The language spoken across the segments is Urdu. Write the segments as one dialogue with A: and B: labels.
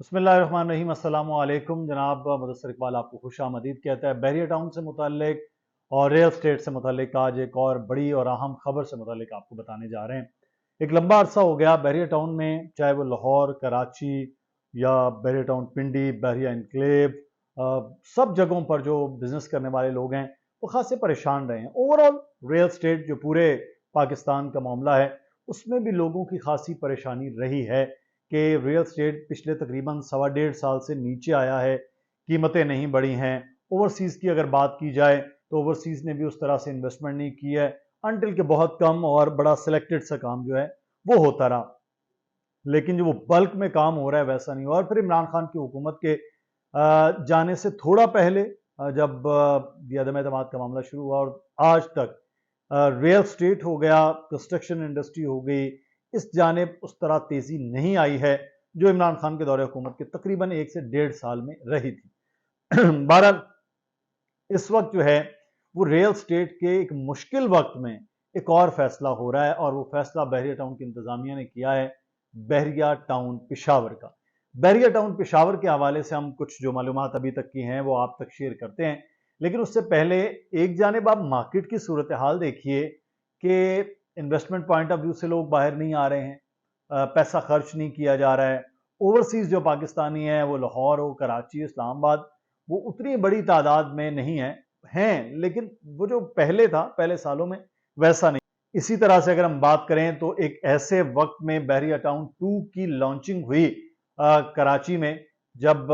A: بسم اللہ الرحمن الرحیم۔ السلام علیکم جناب مدثر اقبال آپ کو خوش آمدید کہتا ہے۔ بحریہ ٹاؤن سے متعلق اور ریل اسٹیٹ سے متعلق آج ایک اور بڑی اور اہم خبر سے متعلق آپ کو بتانے جا رہے ہیں۔ ایک لمبا عرصہ ہو گیا بحریہ ٹاؤن میں، چاہے وہ لاہور، کراچی یا بحریہ ٹاؤن پنڈی، بحریہ انکلیو، سب جگہوں پر جو بزنس کرنے والے لوگ ہیں وہ خاصے پریشان رہے ہیں۔ اوورآل ریل اسٹیٹ جو پورے پاکستان کا معاملہ ہے اس میں بھی لوگوں کی خاصی پریشانی رہی ہے کہ ریل اسٹیٹ پچھلے تقریباً 1.5 سال سے نیچے آیا ہے، قیمتیں نہیں بڑھی ہیں۔ اوورسیز کی اگر بات کی جائے تو اوورسیز نے بھی اس طرح سے انویسٹمنٹ نہیں کی ہے، انٹل کہ بہت کم اور بڑا سلیکٹڈ سا کام جو ہے وہ ہوتا رہا، لیکن جو وہ بلک میں کام ہو رہا ہے ویسا نہیں ہوا۔ اور پھر عمران خان کی حکومت کے جانے سے تھوڑا پہلے جب یہ عدم اعتماد کا معاملہ شروع ہوا اور آج تک ریل اسٹیٹ ہو گیا، کنسٹرکشن انڈسٹری ہو گئی، اس جانب اس طرح تیزی نہیں آئی ہے جو عمران خان کے دور حکومت کے تقریباً 1 سے 1.5 سال میں رہی تھی۔ بہرحال اس وقت جو ہے وہ ریل اسٹیٹ کے ایک مشکل وقت میں ایک اور فیصلہ ہو رہا ہے، اور وہ فیصلہ بحریہ ٹاؤن کی انتظامیہ نے کیا ہے، بحریہ ٹاؤن پشاور کا۔ بحریہ ٹاؤن پشاور کے حوالے سے ہم کچھ جو معلومات ابھی تک کی ہیں وہ آپ تک شیئر کرتے ہیں، لیکن اس سے پہلے ایک جانب آپ مارکیٹ کی صورتحال دیکھیے کہ انویسٹمنٹ پوائنٹ آف ویو سے لوگ باہر نہیں آ رہے ہیں، پیسہ خرچ نہیں کیا جا رہا ہے۔ اوورسیز جو پاکستانی ہیں وہ لاہور ہو، کراچی، اسلام آباد، وہ اتنی بڑی تعداد میں نہیں ہیں، لیکن وہ جو پہلے تھا پہلے سالوں میں ویسا نہیں۔ اسی طرح سے اگر ہم بات کریں تو ایک ایسے وقت میں بحریہ ٹاؤن 2 کی لانچنگ ہوئی کراچی میں، جب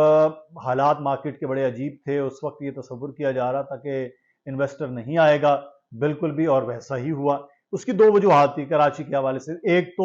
A: حالات مارکیٹ کے بڑے عجیب تھے۔ اس وقت یہ تصور کیا جا رہا تھا کہ انویسٹر نہیں آئے گا، بالکل بھی، اور ویسا ہی ہوا۔ اس کی 2 وجوہات تھی کراچی کے حوالے سے۔ ایک تو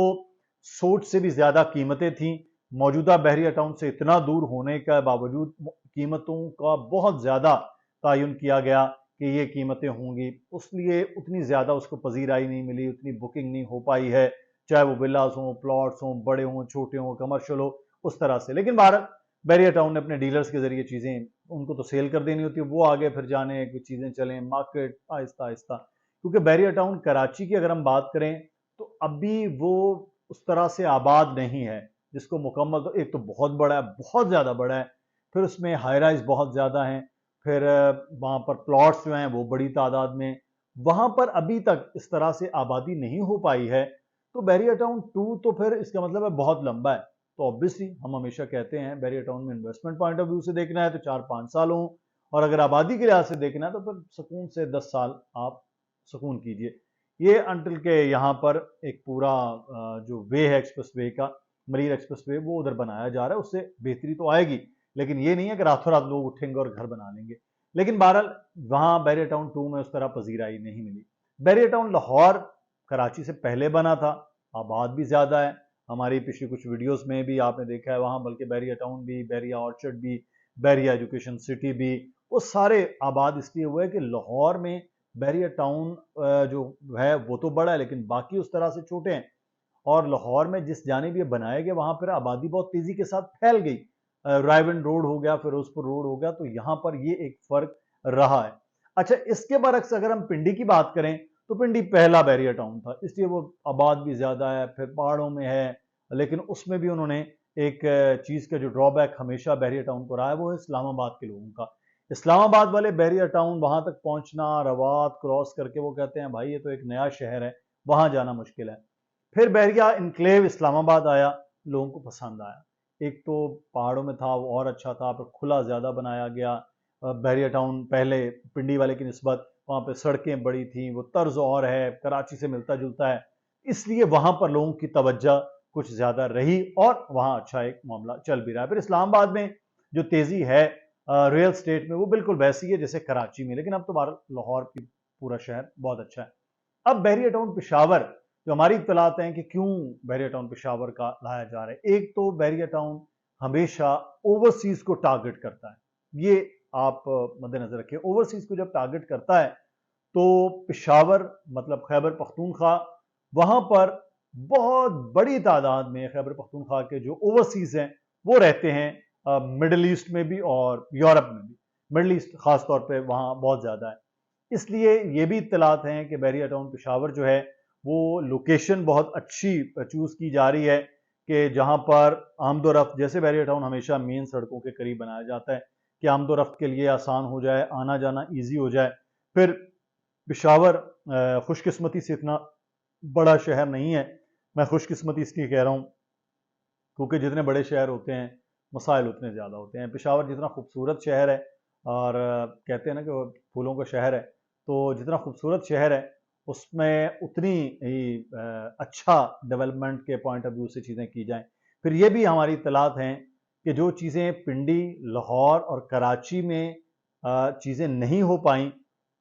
A: سوچ سے بھی زیادہ قیمتیں تھیں، موجودہ بحریہ ٹاؤن سے اتنا دور ہونے کے باوجود قیمتوں کا بہت زیادہ تعین کیا گیا کہ یہ قیمتیں ہوں گی، اس لیے اتنی زیادہ اس کو پذیرائی نہیں ملی، اتنی بکنگ نہیں ہو پائی ہے، چاہے وہ ولاز ہوں، پلاٹس ہوں، بڑے ہوں، چھوٹے ہوں، کمرشل ہو، اس طرح سے۔ لیکن بہرحال بحریہ ٹاؤن نے اپنے ڈیلرز کے ذریعے چیزیں ان کو تو سیل کر دینی ہوتی ہے، وہ آگے پھر جانے کچھ چیزیں چلیں، مارکیٹ آہستہ آہستہ، کیونکہ بحریہ ٹاؤن کراچی کی اگر ہم بات کریں تو ابھی وہ اس طرح سے آباد نہیں ہے جس کو مکمل، تو ایک تو بہت بڑا ہے، بہت زیادہ بڑا ہے، پھر اس میں ہائی رائز بہت زیادہ ہیں، پھر وہاں پر پلاٹس جو ہیں وہ بڑی تعداد میں، وہاں پر ابھی تک اس طرح سے آبادی نہیں ہو پائی ہے۔ تو بحریہ ٹاؤن 2 تو پھر اس کا مطلب ہے بہت لمبا ہے، تو obviously ہم ہمیشہ کہتے ہیں بحریہ ٹاؤن میں انویسٹمنٹ پوائنٹ آف ویو سے دیکھنا ہے تو 4-5 سال ہوں، اور اگر آبادی کے لحاظ سے دیکھنا ہے تو پھر سکون سے 10 سال آپ سکون کیجئے۔ یہ انٹل کہ یہاں پر ایک پورا جو وے ہے ایکسپریس وے کا، مریر ایکسپریس وے، وہ ادھر بنایا جا رہا ہے، اس سے بہتری تو آئے گی، لیکن یہ نہیں ہے کہ راتوں رات لوگ اٹھیں گے اور گھر بنا لیں گے۔ لیکن بہرحال وہاں بحریہ ٹاؤن 2 میں اس طرح پذیرائی نہیں ملی۔ بحریہ ٹاؤن لاہور کراچی سے پہلے بنا تھا، آباد بھی زیادہ ہے، ہماری پچھلی کچھ ویڈیوز میں بھی آپ نے دیکھا ہے وہاں، بلکہ بحریہ ٹاؤن بھی، بحریہ آرچرڈ بھی، بحریہ ایجوکیشن سٹی بھی، وہ سارے آباد اس لیے ہوئے کہ لاہور میں بحریہ ٹاؤن جو ہے وہ تو بڑا ہے لیکن باقی اس طرح سے چھوٹے ہیں، اور لاہور میں جس جانب یہ بنائے گئے وہاں پھر آبادی بہت تیزی کے ساتھ پھیل گئی، رائیون روڈ ہو گیا، فیروزپور روڈ ہو گیا، تو یہاں پر یہ ایک فرق رہا ہے۔ اچھا، اس کے برعکس اگر ہم پنڈی کی بات کریں تو پنڈی پہلا بحریہ ٹاؤن تھا، اس لیے وہ آباد بھی زیادہ ہے، پھر پہاڑوں میں ہے، لیکن اس میں بھی انہوں نے ایک چیز کا جو ڈرا بیک ہمیشہ بحریہ ٹاؤن کو رہا ہے وہ ہے اسلام آباد کے لوگوں کا۔ اسلام آباد والے بحریہ ٹاؤن وہاں تک پہنچنا، روات کراس کر کے، وہ کہتے ہیں بھائی یہ تو ایک نیا شہر ہے، وہاں جانا مشکل ہے۔ پھر بحریہ انکلیو اسلام آباد آیا، لوگوں کو پسند آیا، ایک تو پہاڑوں میں تھا وہ اور اچھا تھا، پھر کھلا زیادہ بنایا گیا۔ بحریہ ٹاؤن پہلے پنڈی والے کی نسبت وہاں پہ سڑکیں بڑی تھیں، وہ طرز اور ہے، کراچی سے ملتا جلتا ہے، اس لیے وہاں پر لوگوں کی توجہ کچھ زیادہ رہی اور وہاں اچھا ایک معاملہ چل بھی رہا ہے۔ پھر اسلام آباد میں جو تیزی ہے ریل اسٹیٹ میں وہ بالکل ویسی ہے جیسے کراچی میں، لیکن اب تو لاہور کی پورا شہر بہت اچھا ہے۔ اب بحریہ ٹاؤن پشاور جو ہماری اطلاعات ہیں کہ کیوں بحریہ ٹاؤن پشاور کا لایا جا رہا ہے، ایک تو بحریہ ٹاؤن ہمیشہ اوورسیز کو ٹارگٹ کرتا ہے، یہ آپ مد نظر رکھیں، اوورسیز کو جب ٹارگٹ کرتا ہے تو پشاور مطلب خیبر پختونخوا، وہاں پر بہت بڑی تعداد میں خیبر پختونخوا کے جو اوورسیز ہیں وہ رہتے ہیں، مڈل ایسٹ میں بھی اور یورپ میں بھی، مڈل ایسٹ خاص طور پہ وہاں بہت زیادہ ہے۔ اس لیے یہ بھی اطلاعات ہیں کہ بحریہ ٹاؤن پشاور جو ہے وہ لوکیشن بہت اچھی چوز کی جا رہی ہے کہ جہاں پر آمد و رفت، جیسے بیریئر ٹاؤن ہمیشہ مین سڑکوں کے قریب بنایا جاتا ہے کہ آمد و رفت کے لیے آسان ہو جائے، آنا جانا ایزی ہو جائے. پھر پشاور خوش قسمتی سے اتنا بڑا شہر نہیں ہے. میں خوش قسمتی اس لیے کہہ رہا ہوں کیونکہ جتنے بڑے شہر ہوتے ہیں مسائل اتنے زیادہ ہوتے ہیں. پشاور جتنا خوبصورت شہر ہے، اور کہتے ہیں نا کہ وہ پھولوں کا شہر ہے، تو جتنا خوبصورت شہر ہے اس میں اتنی ہی اچھا ڈیولپمنٹ کے پوائنٹ آف ویو سے چیزیں کی جائیں. پھر یہ بھی ہماری اطلاعات ہیں کہ جو چیزیں پنڈی، لاہور اور کراچی میں چیزیں نہیں ہو پائیں،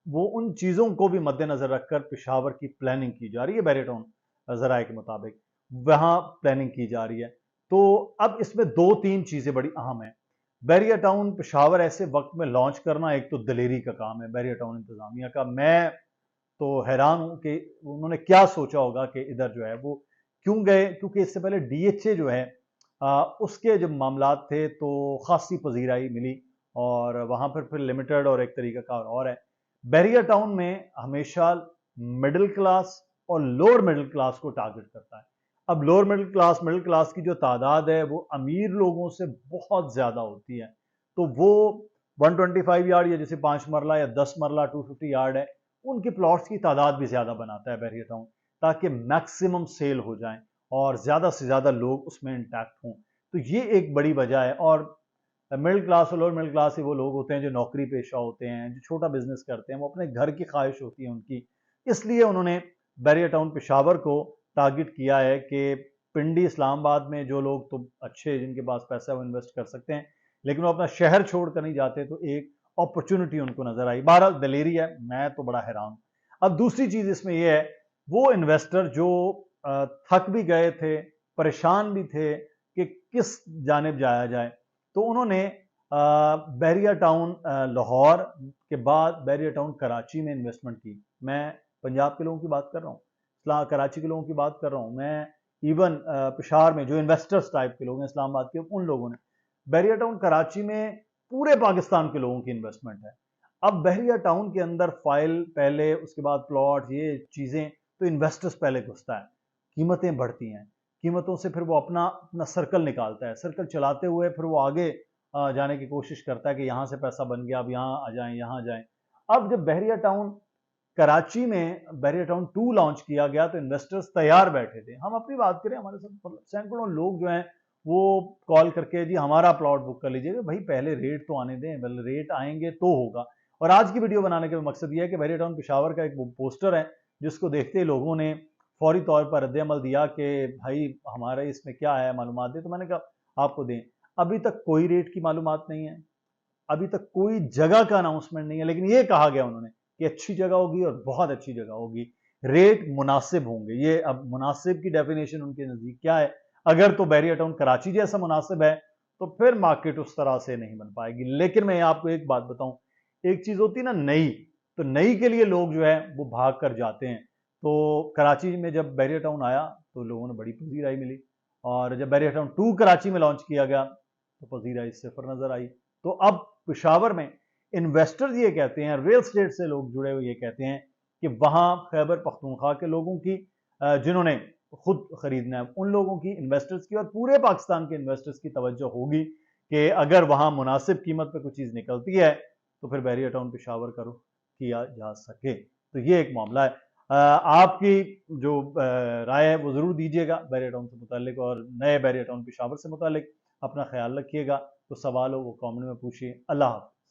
A: وہ ان چیزوں کو بھی مد نظر رکھ کر پشاور کی پلاننگ کی جا رہی ہے. بیریئر ٹاؤن ذرائع کے مطابق وہاں پلاننگ کی جا رہی ہے. تو اب اس میں دو تین چیزیں بڑی اہم ہیں. بیریئر ٹاؤن پشاور ایسے وقت میں لانچ کرنا ایک تو دلیری کا کام ہے بیریئر ٹاؤن انتظامیہ کا. میں تو حیران ہوں کہ انہوں نے کیا سوچا ہوگا کہ ادھر جو ہے وہ کیوں گئے، کیونکہ اس سے پہلے ڈی ایچ اے جو ہے اس کے جب معاملات تھے تو خاصی پذیرائی ملی، اور وہاں پھر لمیٹڈ اور ایک طریقہ کار اور ہے. بیریئر ٹاؤن میں ہمیشہ مڈل کلاس اور لوور مڈل کلاس کو ٹارگٹ کرتا ہے. اب لوور مڈل کلاس کی جو تعداد ہے وہ امیر لوگوں سے بہت زیادہ ہوتی ہے، تو وہ 125 یارڈ یا جیسے 5 مرلہ یا 10 مرلہ 250 یارڈ ہے، ان کے پلاٹس کی تعداد بھی زیادہ بناتا ہے بیریئر ٹاؤن، تاکہ میکسیمم سیل ہو جائیں اور زیادہ سے زیادہ لوگ اس میں انٹیکٹ ہوں. تو یہ ایک بڑی وجہ ہے. اور مڈل کلاس اور لوور مڈل کلاس ہی وہ لوگ ہوتے ہیں جو نوکری پیشہ ہوتے ہیں، جو چھوٹا بزنس کرتے ہیں، وہ اپنے گھر کی خواہش ہوتی ہے ان کی. اس لیے انہوں نے بیریئر ٹاؤن پشاور کو ٹارگٹ کیا ہے کہ پنڈی، اسلام آباد میں جو لوگ تو اچھے جن کے پاس پیسہ وہ انویسٹ کر سکتے ہیں، لیکن وہ اپنا شہر چھوڑ کر نہیں جاتے، تو ایک اپرچونٹی ان کو نظر آئی. بہرحال دلیری ہے، میں تو بڑا حیران ہوں. اب دوسری چیز اس میں یہ ہے، وہ انویسٹر جو تھک بھی گئے تھے، پریشان بھی تھے کہ کس جانب جایا جائے، تو انہوں نے بیریئر ٹاؤن لاہور کے بعد بیریئر ٹاؤن کراچی میں انویسٹمنٹ کی. میں پنجاب کے لوگوں کی بات کر رہا ہوں، کراچی کے لوگوں کی بات کر رہا ہوں، میں ایون پشاور میں جو انویسٹرز ٹائپ کے لوگ ہیں اسلام آباد کے، ان لوگوں نے بیریئر ٹاؤن کراچی میں پورے پاکستان کے لوگوں کی انویسٹمنٹ ہے. اب بیریئر ٹاؤن کے اندر فائل پہلے، اس کے بعد پلاٹ، یہ چیزیں تو انویسٹرز پہلے گھستا ہے، قیمتیں بڑھتی ہیں، قیمتوں سے پھر وہ اپنا سرکل نکالتا ہے، سرکل چلاتے ہوئے پھر وہ آگے جانے کی کوشش کرتا ہے کہ یہاں سے پیسہ بن گیا، اب یہاں آ جائیں، یہاں جائیں. اب جب بیریئر ٹاؤن کراچی میں بیریئر ٹاؤن 2 لانچ کیا گیا تو انویسٹرز تیار بیٹھے تھے. ہم اپنی بات کریں، ہمارے ساتھ سینکڑوں لوگ جو ہیں وہ کال کر کے جی ہمارا پلاٹ بک کر لیجئے گا. بھائی پہلے ریٹ تو آنے دیں، ریٹ آئیں گے تو ہوگا. اور آج کی ویڈیو بنانے کا مقصد یہ ہے کہ بیریئر ٹاؤن پشاور کا ایک پوسٹر ہے جس کو دیکھتے ہی لوگوں نے فوری طور پر رد عمل دیا کہ بھائی ہمارے اس میں کیا ہے، معلومات دیں. تو میں نے کہا آپ کو دیں. ابھی تک کوئی ریٹ کی معلومات نہیں ہے، ابھی تک کوئی جگہ کا اناؤنسمنٹ نہیں ہے، لیکن یہ کہا گیا انہوں نے کہ اچھی جگہ ہوگی اور بہت اچھی جگہ ہوگی، ریٹ مناسب ہوں گے. یہ اب مناسب کی ڈیفینیشن ان کے نزدیک کیا ہے؟ اگر تو بیریئر ٹاؤن کراچی جیسا مناسب ہے تو پھر مارکیٹ اس طرح سے نہیں بن پائے گی. لیکن میں آپ کو ایک بات بتاؤں، ایک چیز ہوتی نا نئی، تو نئی کے لیے لوگ جو ہے وہ بھاگ کر جاتے ہیں. تو کراچی میں جب بیریئر ٹاؤن آیا تو لوگوں نے بڑی پذیرائی ملی، اور جب بیریئر ٹاؤن 2 کراچی میں لانچ کیا گیا تو پذیرائی صفر نظر آئی. تو اب پشاور میں انویسٹرز یہ کہتے ہیں، ریل اسٹیٹ سے لوگ جڑے ہوئے یہ کہتے ہیں کہ وہاں خیبر پختونخوا کے لوگوں کی جنہوں نے خود خریدنا ہے، ان لوگوں کی، انویسٹرز کی اور پورے پاکستان کے انویسٹرز کی توجہ ہوگی کہ اگر وہاں مناسب قیمت پہ کوئی چیز نکلتی ہے تو پھر بیریئر ٹاؤن پشاور کا رخ کیا جا سکے. تو یہ ایک معاملہ ہے. آپ کی جو رائے ہے وہ ضرور دیجیے گا بیریئر ٹاؤن سے متعلق، اور نئے بیریئر ٹاؤن پشاور سے متعلق. اپنا خیال رکھیے گا. تو سوال ہو وہ کامنٹ میں پوچھیے. اللہ حافظ.